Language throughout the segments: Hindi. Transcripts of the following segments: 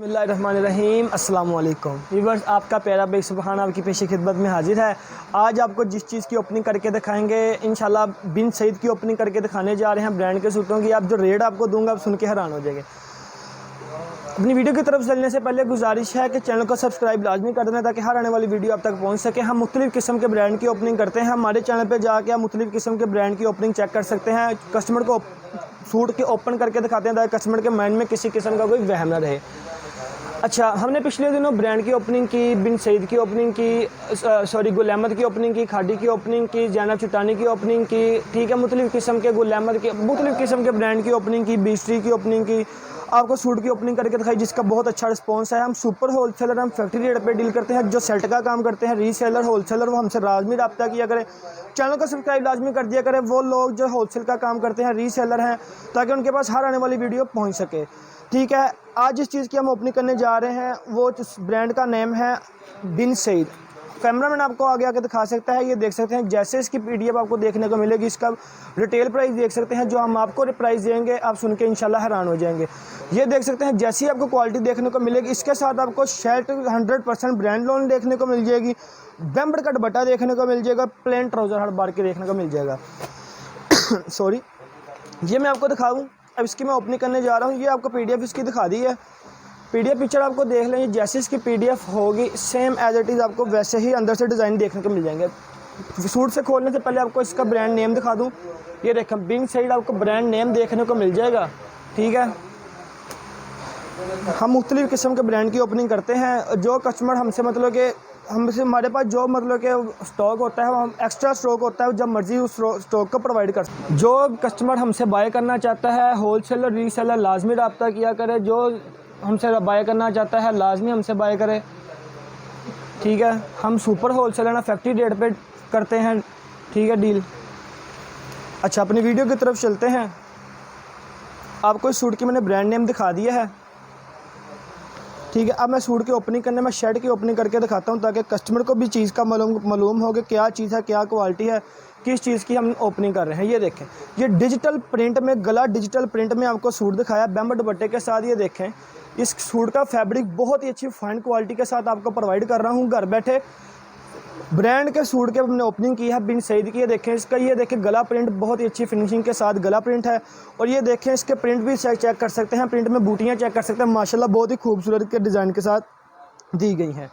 बिस्मिल्लाहिर्रहमानिर्रहीम अस्सलाम वालेकुम व्यूअर्स, आपका प्यारा भाई सुबहान आपकी पेशी खिदमत में हाजिर है। आज आपको जिस चीज़ की ओपनिंग करके दिखाएंगे इंशाल्लाह बिन सईद की ओपनिंग करके दिखाने जा रहे हैं ब्रांड के सूटों की। आप जो रेट आपको दूंगा आप सुन के हैरान हो जाएंगे। अपनी वीडियो की तरफ चलने से पहले गुजारिश है कि चैनल को सब्सक्राइब लाजमी कर देना ताकि हर आने वाली वीडियो आप तक पहुंच सके। हम मुख्तलिफ़ किस्म के ब्रांड की ओपनिंग करते हैं। हमारे चैनल पे जाके आप मुख्तलिफ़ किस्म के ब्रांड की ओपनिंग चेक कर सकते हैं। कस्टमर को सूट के ओपन करके दिखाते हैं ताकि कस्टमर के माइंड में किसी किस्म का कोई वहम ना रहे। अच्छा, हमने पिछले दिनों ब्रांड की ओपनिंग की, बिन सईद की ओपनिंग की, गुल अहमद की ओपनिंग की, खाड़ी की ओपनिंग की, जैनब चुटानी की ओपनिंग की, ठीक है, मुख्तलिफ़ किस्म के गुल अहमद के मुख्तलिफ़ किस्म के ब्रांड की ओपनिंग की, बीस्ट्री की ओपनिंग की, आपको सूट की ओपनिंग करके दिखाई जिसका बहुत अच्छा रिस्पांस है। हम सुपर होलसेलर, हम फैक्ट्री रेट पे डील करते हैं। जो सेट का काम करते हैं, रीसेलर, होलसेलर, वो हमसे लाजमी रब्ता किया करें। चैनल को सब्सक्राइब लाजमी कर दिया करें वो लोग जो होलसेल का काम करते हैं, रीसेलर हैं, ताकि उनके पास हर आने वाली वीडियो पहुँच सके। ठीक है, आज जिस चीज़ की हम ओपनिंग करने जा रहे हैं वो ब्रांड का नेम है बिन सईद। कैमरामैन आपको आगे आके दिखा सकता है, ये देख सकते हैं। जैसे इसकी पीडीएफ आपको देखने को मिलेगी, इसका रिटेल प्राइस देख सकते हैं। जो हम आपको प्राइस देंगे आप सुन के इंशाल्लाह हैरान हो जाएंगे। ये देख सकते हैं, जैसी आपको क्वालिटी देखने को मिलेगी, इसके साथ आपको शर्ट 100% ब्रांड लोन देखने को मिल जाएगी, बेम्बर का दुपट्टा देखने को मिल जाएगा, प्लेन ट्राउज़र हर बार के देखने को मिल जाएगा। सॉरी, ये मैं आपको दिखाऊँ। अब इसकी मैं ओपनिंग करने जा रहा हूँ। ये आपको पीडीएफ इसकी दिखा दी है। पीडीएफ पिक्चर आपको देख लें, जैसे इसकी पीडीएफ होगी सेम एज इट इज़ आपको वैसे ही अंदर से डिज़ाइन देखने को मिल जाएंगे। सूट से खोलने से पहले आपको इसका ब्रांड नेम दिखा दूँ। ये देखें, बिन सईद आपको ब्रांड नेम देखने को मिल जाएगा। ठीक है, हम मुख्तलिफ़ किस्म के ब्रांड की ओपनिंग करते हैं। जो कस्टमर हमसे मतलब कि हमारे पास जो मतलब कि स्टॉक होता है, हम एक्स्ट्रा स्टॉक होता है, जब मर्ज़ी उस स्टॉक को प्रोवाइड कर सकते हैं। जो कस्टमर हमसे बाय करना चाहता है, होलसेलर रीसेलर लाजमी रब्ता किया करे। जो हमसे बाय करना चाहता है लाजमी हमसे बाय करे। ठीक है, हम सुपर होलसेलर ना फैक्ट्री रेट पे करते हैं। ठीक है डील। अच्छा, अपनी वीडियो की तरफ चलते हैं। आपको इस सूट की मैंने ब्रांड नेम दिखा दिया है। ठीक है, अब मैं सूट की ओपनिंग करने में शर्ट की ओपनिंग करके दिखाता हूँ ताकि कस्टमर को भी चीज़ का मालूम हो कि क्या चीज़ है, क्या क्वालिटी है, किस चीज़ की हम ओपनिंग कर रहे हैं। ये देखें, ये डिजिटल प्रिंट में, गला डिजिटल प्रिंट में आपको सूट दिखाया बेम्बर दुपट्टे के साथ। ये देखें, इस सूट का फैब्रिक बहुत ही अच्छी फाइन क्वालिटी के साथ आपको प्रोवाइड कर रहा हूँ घर बैठे। ब्रांड के सूट के हमने ओपनिंग की है बिन सईद की। ये देखें इसका, ये देखें गला प्रिंट बहुत ही अच्छी फिनिशिंग के साथ गला प्रिंट है। और ये देखें इसके प्रिंट भी चेक कर सकते हैं, प्रिंट में बूटियाँ चेक कर सकते हैं, माशाल्लाह बहुत ही खूबसूरत के डिज़ाइन के साथ दी गई हैं।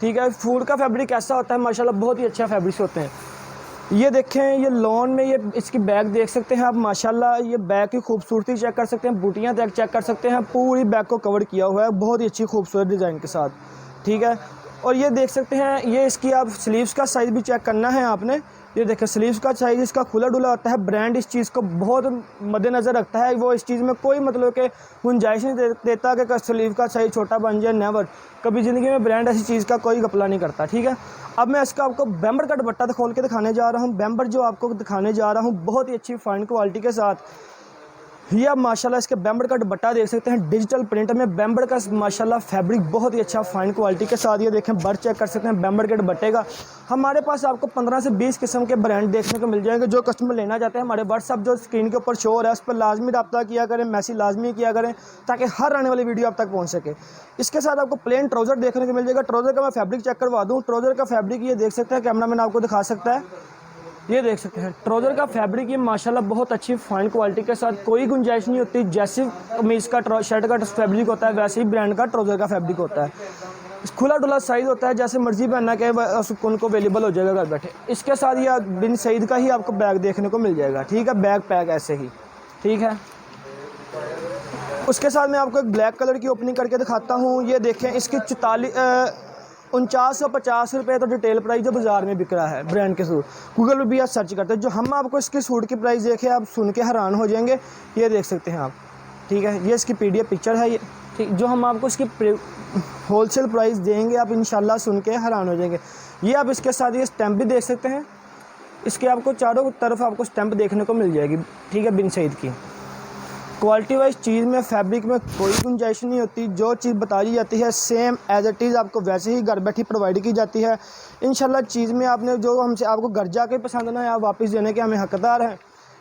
ठीक है, फूड का फैब्रिक ऐसा होता है माशाल्लाह, बहुत ही अच्छा फैब्रिक्स होते हैं। ये देखें, ये लॉन में ये इसकी बैग देख सकते हैं आप माशाल्लाह। ये बैग की खूबसूरती चेक कर सकते हैं, बूटियाँ चेक कर सकते हैं। पूरी बैग को कवर किया हुआ है बहुत ही अच्छी खूबसूरत डिज़ाइन के साथ। ठीक है, और ये देख सकते हैं, ये इसकी आप स्लीव्स का साइज़ भी चेक करना है आपने। ये देखें, स्लीव्स का साइज़ इसका खुला डुला होता है। ब्रांड इस चीज़ को बहुत मद्देनज़र रखता है। वो इस चीज़ में कोई मतलब कि गुंजाइश नहीं देता कि स्लीव का साइज़ छोटा बन जाए, नेवर। कभी ज़िंदगी में ब्रांड ऐसी चीज़ का कोई घपला नहीं करता। ठीक है, अब मैं इसका आपको बेम्बर का दुपट्टा खोल के दिखाने जा रहा हूँ। बेम्बर जो आपको दिखाने जा रहा हूँ बहुत ही अच्छी फाइन क्वालिटी के साथ। ये आप माशाल्लाह इसके बेम्बर का दुपट्टा देख सकते हैं, डिजिटल प्रिंट में बेम्बर का माशाल्लाह फैब्रिक बहुत ही अच्छा फाइन क्वालिटी के साथ। ये देखें, बर्थ चेक कर सकते हैं बेम्बर के दुपट्टे का। हमारे पास आपको 15 से 20 किस्म के ब्रांड देखने को मिल जाएंगे। जो कस्टमर लेना चाहते हैं, हमारे व्हाट्सअप जो स्क्रीन के ऊपर शो हो रहा है उस पर लाजमी रब्ता किया करें, मैसेज लाजमी किया करें ताकि हर आने वाली वीडियो आप तक पहुँच सके। इसके साथ आपको प्लेन ट्राउज़र देखने को मिल जाएगा। ट्राउज़र का मैं फैब्रिक चेक करवा दूँ। ट्राउज़र का फैब्रिक ये देख सकते हैं, कैमरामैन आपको दिखा सकता है। ये देख सकते हैं ट्राउज़र का फैब्रिक, ये माशाल्लाह बहुत अच्छी फाइन क्वालिटी के साथ, कोई गुंजाइश नहीं होती। जैसे कमीज़ का शर्ट का फैब्रिक होता है वैसे ही ब्रांड का ट्राउज़र का फैब्रिक होता है। खुला डुला साइज़ होता है, जैसे मर्जी पहनना के उनको अवेलेबल हो जाएगा घर बैठे। इसके साथ ये बिन सईद का ही आपको बैग देखने को मिल जाएगा। ठीक है, बैग पैक ऐसे ही। ठीक है, उसके साथ मैं आपको एक ब्लैक कलर की ओपनिंग करके दिखाता हूँ। ये देखें, इसकी 4950 रुपये तो रिटेल प्राइस जो बाज़ार में बिक रहा है ब्रांड के सूट। गूगल पर भी आप सर्च करते हैं, जो हम आपको इसके सूट की प्राइस देखें आप सुन के हैरान हो जाएंगे। ये देख सकते हैं आप। ठीक है, ये इसकी पीडीएफ पिक्चर है। ये ठीक, जो हम आपको इसकी होलसेल प्राइस देंगे आप इंशाल्लाह सुन के हैरान हो जाएंगे। ये आप इसके साथ ये स्टैम्प भी देख सकते हैं। इसके आपको चारों तरफ आपको स्टैम्प देखने को मिल जाएगी। ठीक है, बिन सईद की क्वालिटी वाइज चीज़ में, फैब्रिक में कोई गुंजाइश नहीं होती। जो चीज़ बताई जाती है सेम एज इट इज़ आपको वैसे ही घर बैठी प्रोवाइड की जाती है। इंशाल्लाह चीज़ में आपने जो हमसे आपको घर जाके पसंद ना है, आप वापस देने के हमें हकदार हैं।